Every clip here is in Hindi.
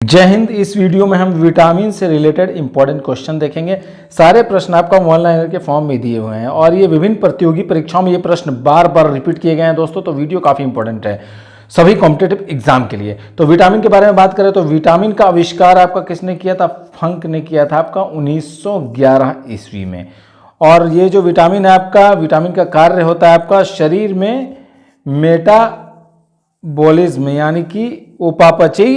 जय हिंद। इस वीडियो में हम विटामिन से रिलेटेड इंपॉर्टेंट क्वेश्चन देखेंगे। सारे प्रश्न आपका वन लाइनर के फॉर्म में दिए हुए हैं और ये विभिन्न प्रतियोगी परीक्षाओं में ये प्रश्न बार बार रिपीट किए गए हैं दोस्तों, तो वीडियो काफ़ी इंपॉर्टेंट है सभी कॉम्पिटेटिव एग्जाम के लिए। तो विटामिन के बारे में बात करें तो विटामिन का आविष्कार आपका किसने किया था? फंक ने किया था आपका 1911 ईस्वी में। और ये जो विटामिन है आपका, विटामिन का कार्य होता है आपका शरीर में मेटाबॉलिज्म यानी कि उपापचयी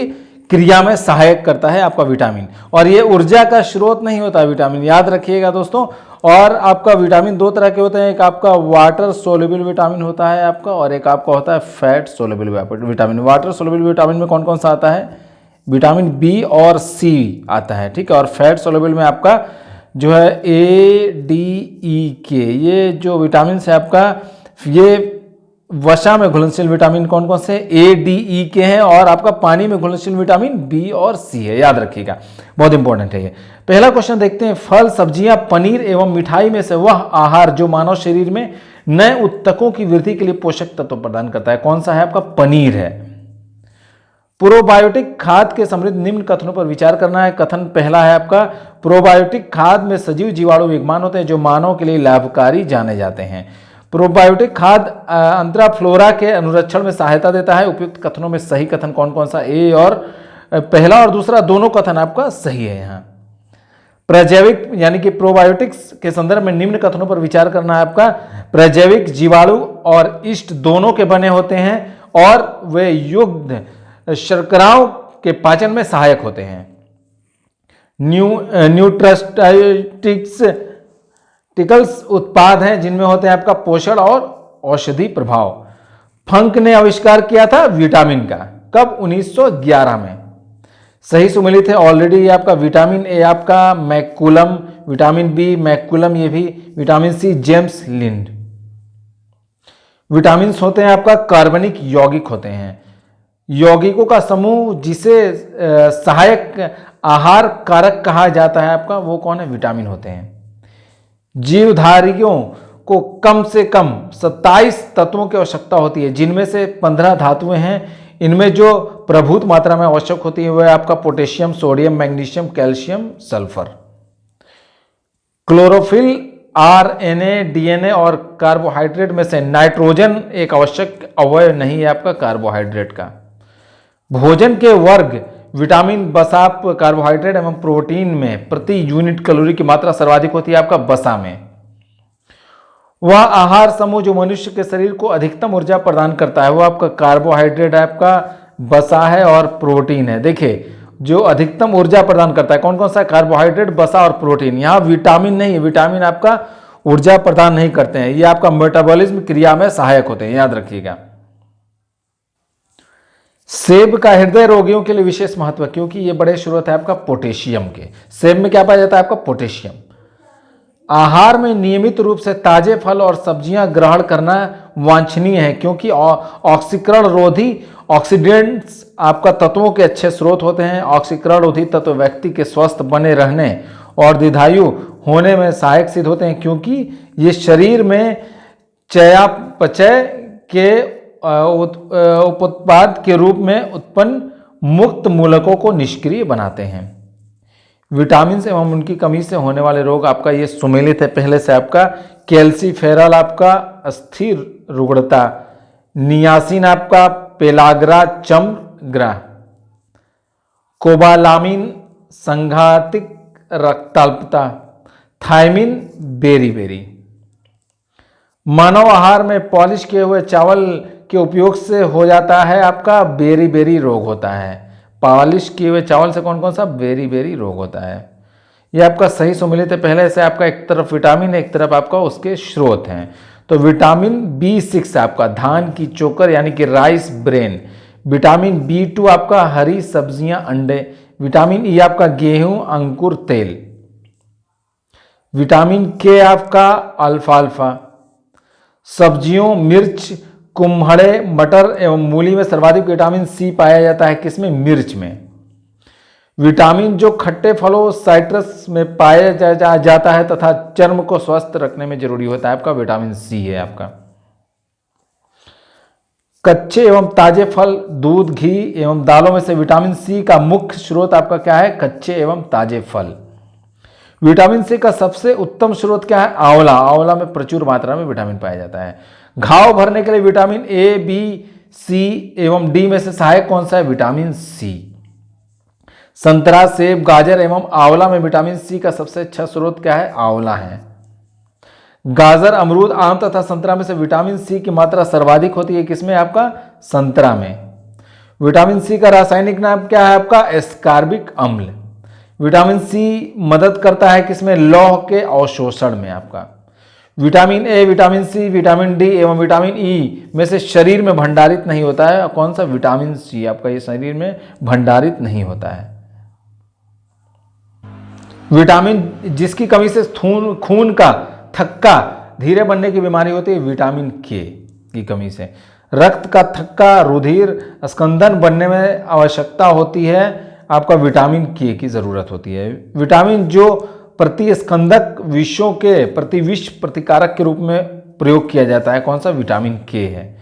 क्रिया में सहायक करता है आपका विटामिन। और ये ऊर्जा का स्रोत नहीं होता विटामिन, याद रखिएगा दोस्तों। और आपका विटामिन दो तरह के होते हैं, एक आपका वाटर सोल्युबल विटामिन होता है आपका, और एक आपका होता है fat soluble vitamin. Water soluble vitamin में कौन कौन सा आता है? विटामिन बी और सी आता है, ठीक है। और फैट सोल्युबल में आपका जो है ADEK, ये जो विटामिन है आपका, ये वसा में घुलनशील विटामिन कौन कौन से? ADEK हैं। और आपका पानी में घुलनशील विटामिन B और C है, याद रखिएगा, बहुत इंपॉर्टेंट है ये। पहला क्वेश्चन देखते हैं। फल, सब्जियां, पनीर एवं मिठाई में से वह आहार जो मानव शरीर में नए उत्तकों की वृद्धि के लिए पोषक तत्व प्रदान करता है, कौन सा है आपका? पनीर है। प्रोबायोटिक खाद्य के समृद्ध निम्न कथनों पर विचार करना है। कथन पहला है आपका, प्रोबायोटिक खाद्य में सजीव जीवाणु विद्यमान होते हैं जो मानव के लिए लाभकारी जाने जाते हैं। प्रोबायोटिक खाद्य अंतराफ्लोरा के अनुरक्षण में सहायता देता है। उपयुक्त कथनों में सही कथन कौन कौन सा? ए और पहला और दूसरा दोनों कथन आपका सही है। यहाँ प्रजैविक यानी कि प्रोबायोटिक्स के संदर्भ में निम्न कथनों पर विचार करना है आपका। प्रजैविक जीवाणु और ईस्ट दोनों के बने होते हैं और वे युक्त शर्कराओं के पाचन में सहायक होते हैं। न्यूट्रास्यूटिकल्स उत्पाद हैं जिनमें होते हैं आपका पोषण और औषधि प्रभाव। फंक ने आविष्कार किया था विटामिन का, कब? 1911 में। सही सुमेलित है ऑलरेडी आपका। विटामिन ए आपका मैकुलम, विटामिन बी मैकुलम, ये भी विटामिन सी जेम्स लिंड। विटामिन होते हैं आपका कार्बनिक यौगिक होते हैं, यौगिकों का समूह जिसे सहायक आहार कारक कहा जाता है आपका, वो कौन है? विटामिन होते हैं। जीवधारियों को कम से कम 27 तत्वों की आवश्यकता होती है, जिनमें से 15 धातुएं हैं। इनमें जो प्रभुत मात्रा में आवश्यक होती है वह आपका potassium, sodium, magnesium, calcium, sulphur. Chlorophyll, RNA, DNA और कार्बोहाइड्रेट में से नाइट्रोजन एक आवश्यक अवयव नहीं है आपका कार्बोहाइड्रेट का। भोजन के वर्ग विटामिन, वसा, कार्बोहाइड्रेट एवं प्रोटीन में प्रति यूनिट कैलोरी की मात्रा सर्वाधिक होती है आपका वसा में। वह आहार समूह जो मनुष्य के शरीर को अधिकतम ऊर्जा प्रदान करता है वो आपका कार्बोहाइड्रेट है, आपका वसा है और प्रोटीन है। देखिए जो अधिकतम ऊर्जा प्रदान करता है कौन कौन सा? कार्बोहाइड्रेट, वसा और प्रोटीन। यहाँ विटामिन नहीं है, विटामिन आपका ऊर्जा प्रदान नहीं करते हैं, ये आपका मेटाबॉलिज्म क्रिया में सहायक होते हैं, याद रखिएगा। सेब का हृदय रोगियों के लिए विशेष महत्व है क्योंकि ये बड़े स्रोत है आपका पोटेशियम के। सेब में क्या पाया जाता है आपका? पोटेशियम। आहार में नियमित रूप से ताजे फल और सब्जियां ग्रहण करना वांछनीय है क्योंकि ऑक्सीकरण रोधी ऑक्सीडेंट्स आपका तत्वों के अच्छे स्रोत होते हैं। ऑक्सीकरण रोधी तत्व व्यक्ति के स्वस्थ बने रहने और दीर्घायु होने में सहायक सिद्ध होते हैं क्योंकि ये शरीर में चयापचय के उपोत्पाद के रूप में उत्पन्न मुक्त मूलकों को निष्क्रिय बनाते हैं। विटामिन एवं उनकी कमी से होने वाले रोग आपका ये सुमेलित है पहले से आपका। कैल्सीफेरॉल आपका अस्थिर रुग्णता, नियासिन आपका पेलाग्रा चमग्रा, कोबालामिन संघातिक रक्ताल्पता, थायमिन बेरी। मानव आहार में पॉलिश किए हुए चावल के उपयोग से हो जाता है आपका बेरी रोग होता है। पॉलिश किए हुए चावल से कौन कौन सा? बेरी रोग होता है। ये आपका सही सुमेलित है पहले से आपका। एक तरफ विटामिन, एक तरफ आपका उसके स्रोत हैं। तो विटामिन B6 आपका धान की चोकर यानी कि राइस ब्रेन। विटामिन B2 आपका हरी सब्जियां, अंडे। विटामिन E आपका गेहूं, अंकुर, तेल। विटामिन K आपका अल्फाल्फा। सब्जियों, मिर्च, कुम्हड़े, मटर एवं मूली में सर्वाधिक विटामिन C पाया जाता है, किसमें? मिर्च में। विटामिन जो खट्टे फलों, साइट्रस में पाया जाता है तथा चर्म को स्वस्थ रखने में जरूरी होता है आपका विटामिन C है आपका। कच्चे एवं ताजे फल, दूध, घी एवं दालों में से विटामिन सी का मुख्य स्रोत आपका क्या है? कच्चे एवं ताजे फल। विटामिन सी का सबसे उत्तम स्रोत क्या है? आंवला। आंवला में प्रचुर मात्रा में विटामिन पाया जाता है। घाव भरने के लिए विटामिन ए, बी, सी एवं डी में से सहायक कौन सा है? Vitamin C. संतरा, सेब, गाजर एवं आंवला में विटामिन सी का सबसे अच्छा स्रोत क्या है? आंवला है। गाजर, अमरूद, आम तथा संतरा में से विटामिन सी की मात्रा सर्वाधिक होती है किसमें? आपका संतरा में। विटामिन सी का रासायनिक नाम क्या है? आपका एस्कॉर्बिक अम्ल। विटामिन सी मदद करता है किसमें? लौह के अवशोषण में आपका। Vitamin A, vitamin C, vitamin D एवं विटामिन ई में से शरीर में भंडारित नहीं होता है। कौन सा? विटामिन सी आपका ये शरीर में भंडारित नहीं होता है। विटामिन जिसकी कमी से खून का थक्का धीरे बनने की बीमारी होती है, विटामिन के की कमी से। रक्त का थक्का, रुधिर स्कंदन बनने में आवश्यकता होती है, आपका विटामिन के की जरूरत होती है। विटामिन जो प्रतिस्कंदक विषों के प्रतिविष प्रतिकारक के रूप में प्रयोग किया जाता है, कौन सा? विटामिन के है।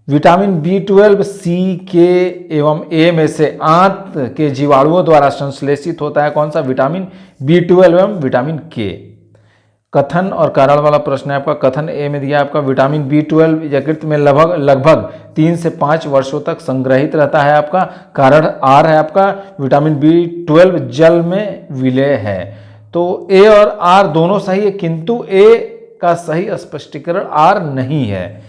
विटामिन B12, सी, के एवं ए में से आंत के जीवाणुओं द्वारा संश्लेषित होता है, कौन सा? विटामिन B12 एवं विटामिन के। कथन और कारण वाला प्रश्न है आपका। कथन ए में दिया आपका विटामिन B12 यकृत में लगभग 3 से 5 वर्षों तक संग्रहित रहता है आपका। कारण आर है आपका विटामिन B12 जल में विलय है। तो ए और आर दोनों सही है, किंतु ए का सही स्पष्टीकरण आर नहीं है।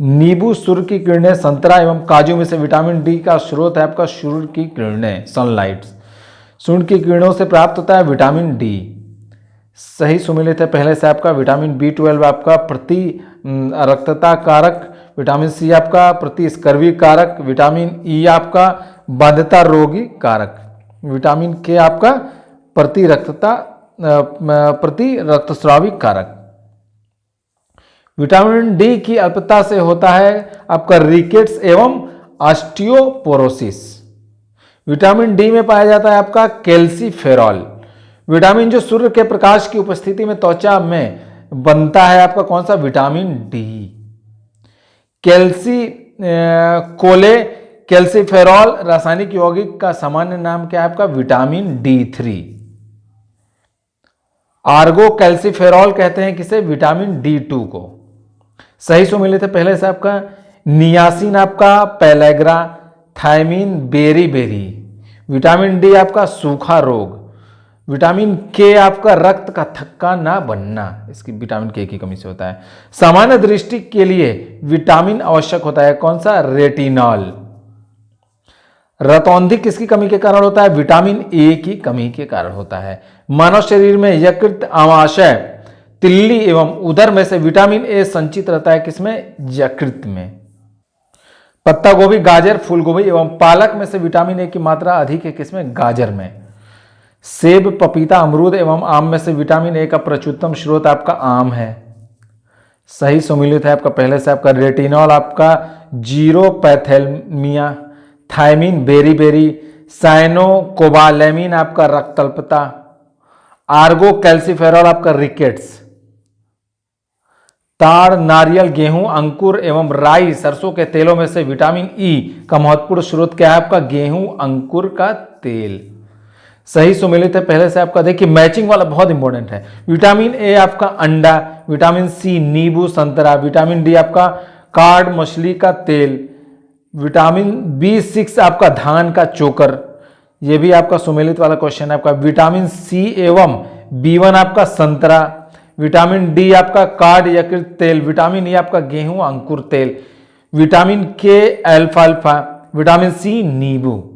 नींबू, सूर्य की किरणें, संतरा एवं काजू में से विटामिन डी का स्रोत है आपका सूर्य की किरणें, सनलाइट। सूर्य की किरणों से प्राप्त होता है विटामिन डी। सही सुमेलित है पहले से आपका। विटामिन B12 आपका प्रति रक्तता कारक, विटामिन सी आपका प्रति स्कर्वी कारक, विटामिन ई आपका बाध्यता रोगी कारक, विटामिन के आपका प्रति रक्तस्रावी कारक। विटामिन डी की अल्पता से होता है आपका रिकेट्स एवं ऑस्टियोपोरोसिस। विटामिन डी में पाया जाता है आपका कैल्सीफेरॉल। विटामिन जो सूर्य के प्रकाश की उपस्थिति में त्वचा में बनता है आपका, कौन सा? Vitamin D. कैल्सीफेरॉल रासायनिक यौगिक का सामान्य नाम क्या है आपका? Vitamin D3। आर्गो कैल्सीफेरॉल कहते हैं किसे? विटामिन D2 को। सही सुमेलित है पहले से आपका। नियासिन आपका पेलेग्रा, थायमिन बेरी। विटामिन डी आपका सूखा रोग। विटामिन के आपका रक्त का थक्का ना बनना, इसकी विटामिन के की कमी से होता है। सामान्य दृष्टि के लिए विटामिन आवश्यक होता है, कौन सा? रेटिनॉल। रतौंधी किसकी कमी के कारण होता है? विटामिन ए की कमी के कारण होता है। मानव शरीर में यकृत, अमाशय, तिल्ली एवं उदर में से विटामिन ए संचित रहता है किसमें? यकृत में। पत्ता गोभी, गाजर, फूलगोभी एवं पालक में से विटामिन ए की मात्रा अधिक है किसमें? गाजर में। सेब, पपीता, अमरूद एवं आम में से विटामिन ए का प्रचुरतम स्रोत आपका आम है। सही सुमेलित है आपका पहले से आपका। रेटिनॉल आपका जीरोपैथेलमिया, थायमिन बेरी, साइनोकोबालेमिन आपका रक्तल्पता, आर्गो कैल्सीफेरॉल आपका रिकेट्स। ताड़, नारियल, गेहूं, अंकुर एवं राई, सरसों के तेलों में से विटामिन ई का महत्वपूर्ण स्रोत क्या है आपका? गेहूं अंकुर का तेल। सही सुमेलित है पहले से आपका। देखिए मैचिंग वाला बहुत इंपॉर्टेंट है। विटामिन ए आपका अंडा, विटामिन सी नींबू संतरा, विटामिन डी आपका कार्ड मछली का तेल, विटामिन B6 आपका धान का चोकर। ये भी आपका सुमेलित वाला क्वेश्चन है आपका। विटामिन सी एवं B1 आपका संतरा, विटामिन डी आपका कार्ड यकृत तेल, विटामिन ई आपका गेहूं अंकुर तेल, विटामिन के अल्फाल्फा, विटामिन सी नींबू।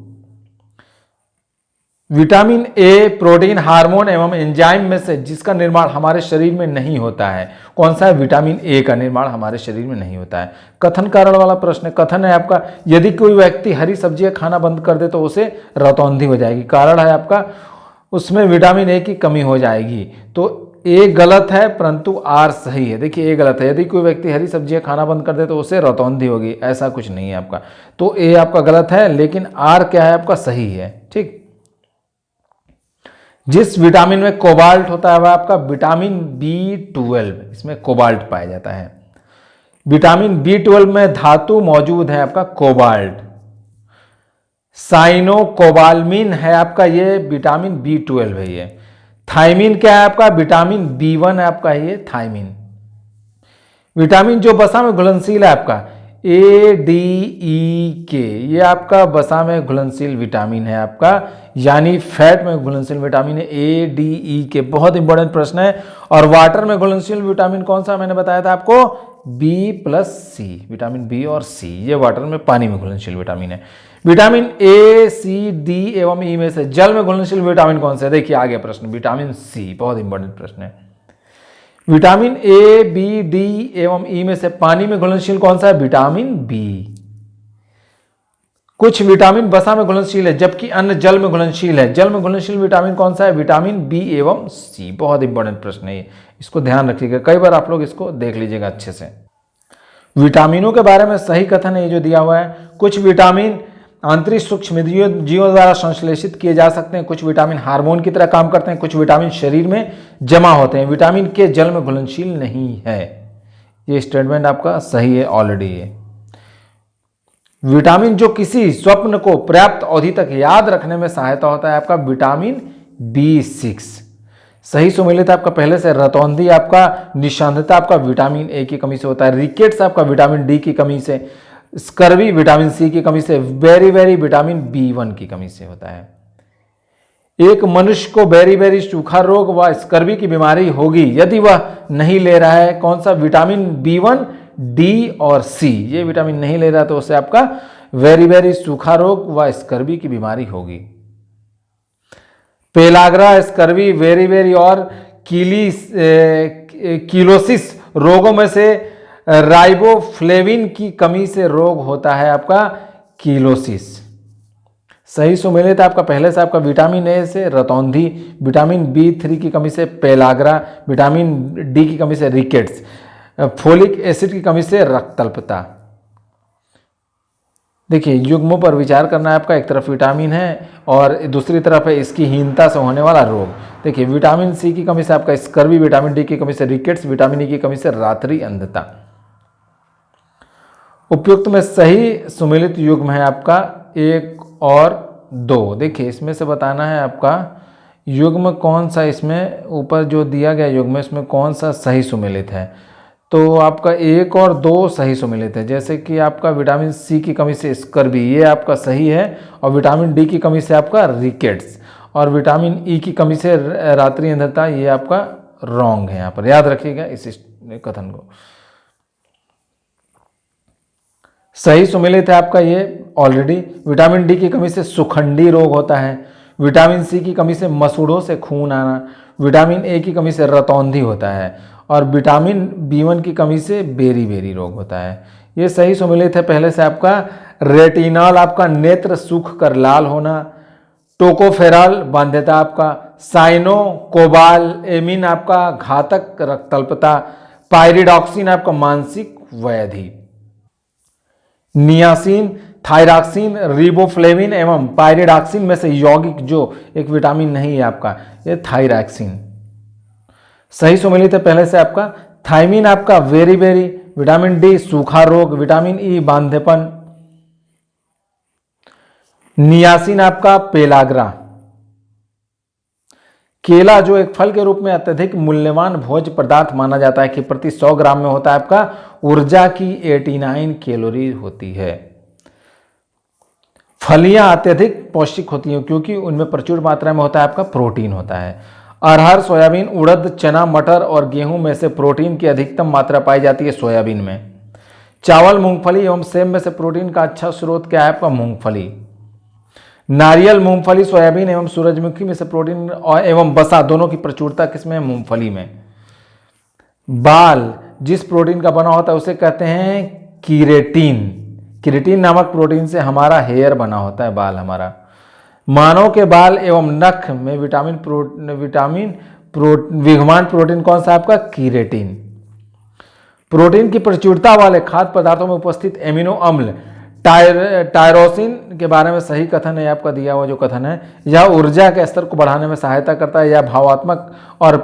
विटामिन ए प्रोटीन, हार्मोन एवं एंजाइम में से जिसका निर्माण हमारे शरीर में नहीं होता है, कौन सा है? विटामिन ए का निर्माण हमारे शरीर में नहीं होता है। कथन कारण वाला प्रश्न। कथन है आपका यदि कोई व्यक्ति हरी सब्जियां खाना बंद कर दे तो उसे रतौंधी हो जाएगी। कारण है आपका उसमें विटामिन ए की कमी हो जाएगी। तो ए गलत है परंतु आर सही है। देखिए ए गलत है, यदि कोई व्यक्ति हरी सब्जियां खाना बंद कर दे तो उसे रतौंधी होगी, ऐसा कुछ नहीं है आपका। तो ए आपका गलत है, लेकिन आर क्या है आपका? सही है। ठीक। जिस विटामिन में कोबाल्ट होता है वह आपका विटामिन B12, इसमें कोबाल्ट पाया जाता है। विटामिन B12 में धातु मौजूद है आपका कोबाल्ट। साइनोकोबाल्मिन है आपका ये विटामिन B12 है ये। थायमिन क्या है आपका? विटामिन B1 है आपका ये थायमिन। विटामिन जो वसा में घुलनशील है आपका ADEK, ये आपका वसा में घुलनशील विटामिन है आपका, यानी फैट में घुलनशील विटामिन है ADEK। बहुत इंपॉर्टेंट प्रश्न है। और वाटर में घुलनशील विटामिन कौन सा मैंने बताया था आपको? B+C, विटामिन B और C, ये वाटर में पानी में घुलनशील विटामिन है। विटामिन A, C, D एवं E में से जल में घुलनशील विटामिन कौन सा है? देखिए आगे प्रश्न, विटामिन C, बहुत इंपॉर्टेंट प्रश्न है। विटामिन A, B, D एवं E में से पानी में घुलनशील कौन सा है? Vitamin B। कुछ विटामिन वसा में घुलनशील है जबकि अन्य जल में घुलनशील है। जल में घुलनशील विटामिन कौन सा है? विटामिन B एवं C। बहुत इंपॉर्टेंट प्रश्न है ये, इसको ध्यान रखिएगा, कई बार आप लोग इसको देख लीजिएगा अच्छे से। विटामिनों के बारे में सही कथन है ये जो दिया हुआ है। कुछ विटामिन आंतरिक सूक्ष्मजीवों द्वारा संश्लेषित किए जा सकते हैं, कुछ विटामिन हार्मोन की तरह काम करते हैं, कुछ विटामिन शरीर में जमा होते हैं। विटामिन के जल में घुलनशील नहीं है, ये स्टेटमेंट आपका सही है ऑलरेडी है। विटामिन जो किसी स्वप्न को पर्याप्त अवधि तक याद रखने में सहायता होता है आपका विटामिन B6। सही सुमेलित आपका पहले से रतौंधी आपका निशांतता आपका विटामिन A की कमी से होता है। रिकेट्स आपका विटामिन D की कमी से, स्कर्वी विटामिन C की कमी से, बेरी विटामिन B1 की कमी से होता है। एक मनुष्य को बेरी सूखा रोग व स्कर्वी की बीमारी होगी यदि वह नहीं ले रहा है कौन सा? विटामिन B1, D और C, ये विटामिन नहीं ले रहा तो उससे आपका बेरी सूखा रोग व स्कर्वी की बीमारी होगी। पेलाग्रा, स्कर्वी, वेरी और किलोसिस रोगों में से राइबोफ्लेविन की कमी से रोग होता है आपका किलोसिस। सही सुमेलित आपका पहले से आपका विटामिन A से रतौंधी, विटामिन B3 की कमी से पेलाग्रा, विटामिन D की कमी से रिकेट्स, फोलिक एसिड की कमी से रक्तल्पता। देखिए युग्मों पर विचार करना है आपका, एक तरफ विटामिन है और दूसरी तरफ है इसकी हीनता से होने वाला रोग। देखिए विटामिन C की कमी से आपका स्कर्वी, विटामिन D की कमी से रिकेट्स, विटामिन E की कमी से रात्रि अंधता। उपयुक्त में सही सुमेलित युग्म है आपका 1 और 2। देखिए इसमें से बताना है आपका युग्म कौन सा, इसमें ऊपर जो दिया गया युग्म है इसमें कौन सा सही सुमेलित है। तो आपका 1 और 2 सही सुमेलित है। जैसे कि आपका विटामिन C की कमी से स्कर्वी, ये आपका सही है, और विटामिन D की कमी से आपका रिकेट्स, और विटामिन E की कमी से रात्रि अंधता, ये आपका रॉन्ग है। यहाँ पर याद रखिएगा इस कथन को। सही सुमेलित है आपका ये ऑलरेडी। विटामिन D की कमी से सुखंडी रोग होता है, विटामिन C की कमी से मसूड़ों से खून आना, विटामिन A की कमी से रतौंधी होता है, और विटामिन B1 की कमी से बेरी रोग होता है। ये सही सुमेलित है पहले से आपका। रेटिनॉल आपका नेत्र सूख कर लाल होना, टोकोफेरॉल बाध्यता आपका, साइनोकोबाल्मिन आपका घातक रक्तल्पता, पायरिडॉक्सिन आपका मानसिक व्याधि, नियासिन, थायरॉक्सिन, रिबोफ्लेविन एवं पायरिडॉक्सिन में से यौगिक जो एक विटामिन नहीं है आपका, ये थायरॉक्सिन। सही सुमेलित है पहले से आपका। थायमिन आपका वेरी, विटामिन D सूखा रोग, विटामिन E बांधेपन, नियासिन आपका पेलाग्रा। केला जो एक फल के रूप में अत्यधिक मूल्यवान भोज्य पदार्थ माना जाता है कि प्रति 100 ग्राम में होता है आपका ऊर्जा की 89 कैलोरी होती है। फलियां अत्यधिक पौष्टिक होती हैं क्योंकि उनमें प्रचुर मात्रा में होता है आपका प्रोटीन होता है। अरहर, सोयाबीन, उड़द, चना, मटर और गेहूं में से प्रोटीन की अधिकतम मात्रा पाई जाती है सोयाबीन में। चावल, मूंगफली एवं सेब में से प्रोटीन का अच्छा स्रोत क्या है आपका? मूंगफली। नारियल, मूंगफली, सोयाबीन एवं सूरजमुखी में से प्रोटीन एवं वसा दोनों की प्रचुरता किसमें है? मूंगफली में। बाल जिस प्रोटीन का बना होता है उसे कहते हैं कीरेटिन। कीरेटिन नामक प्रोटीन से हमारा हेयर बना होता है, बाल हमारा। मानव के बाल एवं नख में विद्यमान प्रोटीन कौन सा आपका? कीरेटिन। प्रोटीन की प्रचुरता वाले खाद्य पदार्थों में उपस्थित एमिनो अम्ल टायरोसिन के बारे में सही कथन है आपका दिया हुआ जो कथन है। यह ऊर्जा के स्तर को बढ़ाने में सहायता करता है। यह भावात्मक और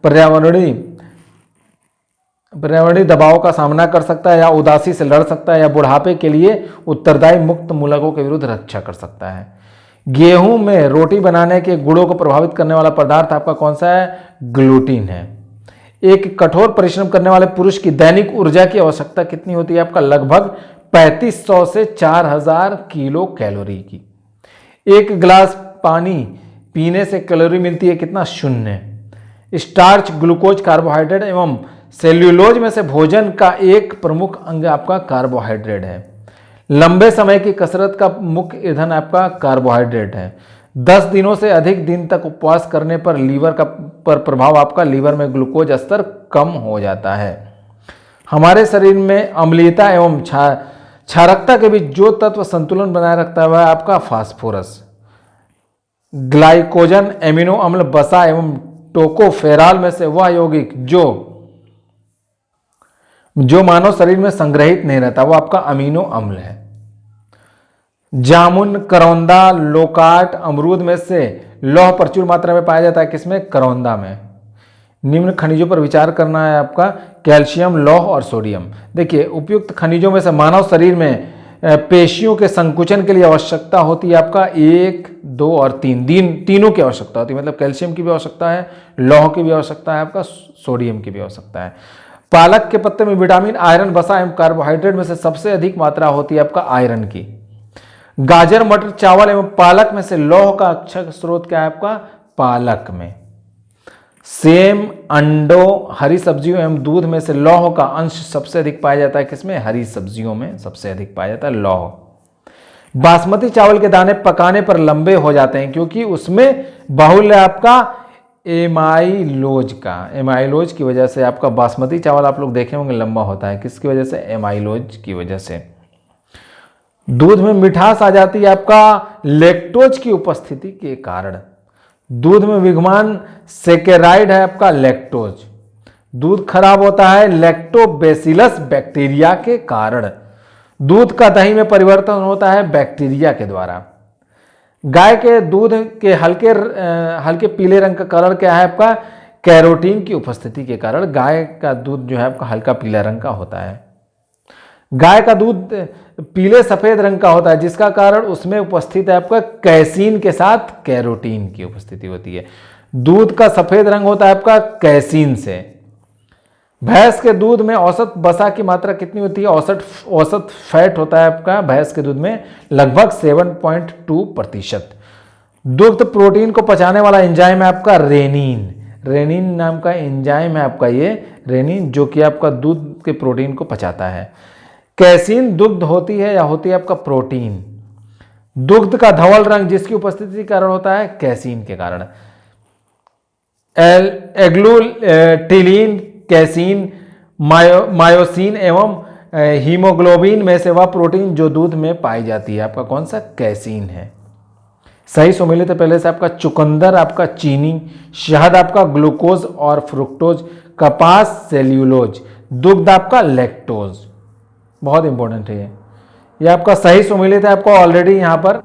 पर्यावरणीय पर्यावरणीय दबाव का सामना कर सकता है, या उदासी से लड़ सकता है, या बुढ़ापे के लिए उत्तरदायी मुक्त मूलकों के विरुद्ध रक्षा कर सकता है। गेहूं में रोटी बनाने के गुणों को प्रभावित करने वाला पदार्थ आपका कौन सा है? ग्लूटीन है। एक कठोर परिश्रम करने वाले पुरुष की दैनिक ऊर्जा की आवश्यकता कितनी होती है? आपका लगभग 3500 से 4000 किलो कैलोरी की। एक गिलास पानी पीने से कैलोरी मिलती है कितना? 0। स्टार्च, ग्लूकोज, कार्बोहाइड्रेट एवं सेल्यूलोज में से भोजन का एक प्रमुख अंग आपका कार्बोहाइड्रेट है। लंबे समय की कसरत का मुख्य ईंधन आपका कार्बोहाइड्रेट है। 10 दिनों से अधिक दिन तक उपवास करने पर लीवर का पर प्रभाव आपका लीवर में ग्लूकोज स्तर कम हो जाता है। हमारे शरीर में अम्लीयता एवं क्षारकता के बीच जो तत्व संतुलन बनाए रखता है वह आपका फास्फोरस, ग्लाइकोजन, एमिनो अम्ल, वसा एवं टोकोफेरॉल में से वह यौगिक जो मानव शरीर में संग्रहित नहीं रहता वो आपका अमीनो अम्ल है। जामुन, करौंदा, लोकाट, अमरूद में से लौह प्रचुर मात्रा में पाया जाता है किसमें? करौंदा में। निम्न खनिजों पर विचार करना है आपका कैल्शियम, लौह और सोडियम। देखिए, उपयुक्त खनिजों में से मानव शरीर में पेशियों के संकुचन के लिए आवश्यकता होती है आपका 1, 2 और 3 तीनों की आवश्यकता होती है। मतलब कैल्शियम की भी आवश्यकता है, लौह की भी आवश्यकता है, आपका सोडियम की भी आवश्यकता है। पालक के पत्ते में विटामिन, आयरन, वसा एवं कार्बोहाइड्रेट में से सबसे अधिक मात्रा होती है आपका आयरन की। गाजर, मटर, चावल एवं पालक में से लौह का अच्छा स्रोत क्या है आपका? पालक में। सेम, अंडों, हरी सब्जियों एवं दूध में से लौह का अंश सबसे अधिक पाया जाता है किसमें? हरी सब्जियों में सबसे अधिक पाया जाता है लौह। बासमती चावल के दाने पकाने पर लंबे हो जाते हैं क्योंकि उसमें बाहुल्य आपका एमाइलोज की वजह से आपका बासमती चावल आप लोग देखे होंगे लंबा होता है। किसकी वजह से? एमाइलोज की वजह से। दूध में मिठास आ जाती है आपका लैक्टोज की उपस्थिति के कारण। दूध में विद्यमान सेकेराइड है आपका लैक्टोज। दूध खराब होता है लैक्टोबैसिलस बैक्टीरिया के कारण। दूध का दही में परिवर्तन होता है बैक्टीरिया के द्वारा। गाय के दूध के हल्के पीले रंग का कलर क्या है आपका? कैरोटीन की उपस्थिति के कारण गाय का दूध जो है आपका हल्का पीला रंग का होता है। गाय का दूध पीले सफेद रंग का होता है जिसका कारण उसमें उपस्थित है आपका कैसीन के साथ कैरोटीन की उपस्थिति होती है। दूध का सफेद रंग होता है आपका कैसीन से। भैंस के दूध में औसत वसा की मात्रा कितनी होती है? औसत फैट होता है आपका भैंस के दूध में लगभग 7.2%। दुग्ध प्रोटीन को पचाने वाला एंजाइम है आपका रेनिन नाम का एंजाइम है आपका ये रेनिन, जो कि आपका दूध के प्रोटीन को पचाता है। कैसीन दुग्ध होती है या होती है आपका प्रोटीन। दुग्ध का धवल रंग जिसकी उपस्थिति के कारण होता है कैसीन के कारण। एग्लूटिलीन, कैसीन, मायोसिन एवं हीमोग्लोबिन में से वह प्रोटीन जो दूध में पाई जाती है आपका कौन सा? कैसीन है। सही सुमेलित है पहले से आपका चुकंदर आपका चीनी, शहद आपका ग्लूकोज और फ्रुक्टोज, कपास सेल्यूलोज, दुग्ध आपका लैक्टोज। बहुत इंपॉर्टेंट है ये आपका सही सुमेलित है आपको ऑलरेडी यहां पर।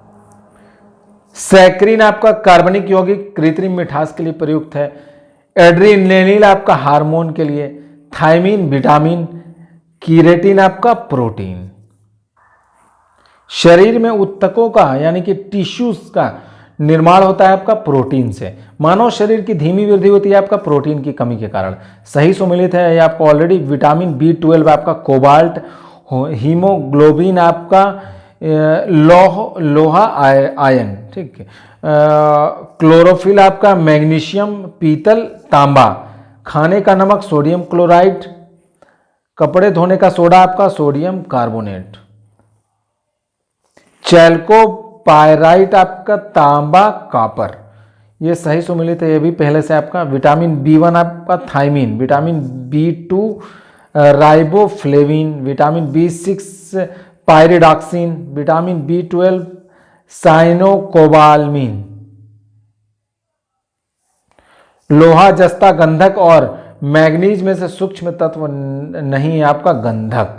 सैक्रिन आपका कार्बनिक यौगिक कृत्रिम मिठास के लिए प्रयुक्त है। एड्रेनालिन आपका हार्मोन के लिए, थायमिन विटामिन, कीरेटिन आपका प्रोटीन। शरीर में ऊतकों का यानी कि टिश्यूज का निर्माण होता है आपका प्रोटीन से। मानव शरीर की धीमी वृद्धि होती है आपका प्रोटीन की कमी के कारण। सही सुमेलित है ये आपको ऑलरेडी। विटामिन B12 आपका कोबाल्ट, हीमोग्लोबिन आपका लोहा आयन, ठीक है, क्लोरोफिल आपका मैग्नीशियम, पीतल, तांबा, खाने का नमक सोडियम क्लोराइड, कपड़े धोने का सोडा आपका सोडियम कार्बोनेट, चैल्कोपायराइट आपका तांबा कॉपर। ये सही सुमेलित है ये भी पहले से आपका। विटामिन B1 आपका thiamine, vitamin B2 riboflavin, vitamin B6 pyridoxine, vitamin B12 cyanocobalamin. लोहा, जस्ता, गंधक और मैग्नीज में से सूक्ष्म तत्व नहीं है आपका गंधक।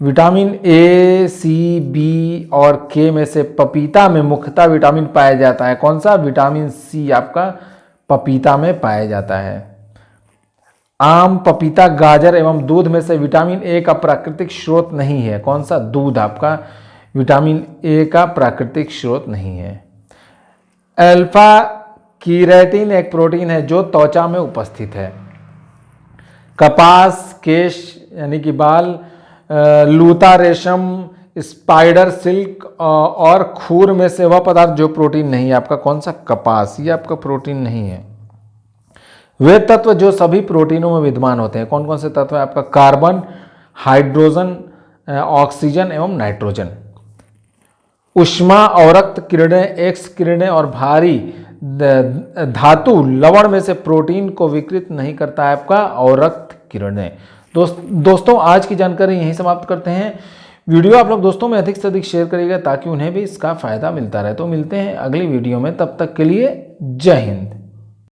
विटामिन A, C, B और K में से पपीता में मुख्यतः विटामिन पाया जाता है। कौन सा? विटामिन C आपका पपीता में पाया जाता है। आम, पपीता, गाजर एवं दूध में से विटामिन ए का प्राकृतिक स्रोत नहीं है? कौन सा? दूध आपका विटामिन ए का प्राकृतिक स्रोत नहीं है। अल्फा कीरेटिन एक प्रोटीन है जो त्वचा में उपस्थित है। कपास, केश यानी कि बाल, लूता, रेशम, स्पाइडर सिल्क और खूर में से वह पदार्थ जो प्रोटीन नहीं है आपका? कौन सा? कपास। ये आपका प्रोटीन नहीं है। वे तत्व जो सभी प्रोटीनों में विद्यमान होते हैं, कौन कौन से तत्व है आपका? कार्बन, हाइड्रोजन, ऑक्सीजन एवं नाइट्रोजन। ऊष्मा, अवरक्त किरणें, एक्स किरणें और भारी धातु लवण में से प्रोटीन को विकृत नहीं करता है आपका? अवरक्त किरणें। दोस्तों आज की जानकारी यहीं समाप्त करते हैं। वीडियो आप लोग दोस्तों में अधिक से अधिक शेयर करिएगा ताकि उन्हें भी इसका फायदा मिलता रहे। तो मिलते हैं अगली वीडियो में, तब तक के लिए जय हिंद।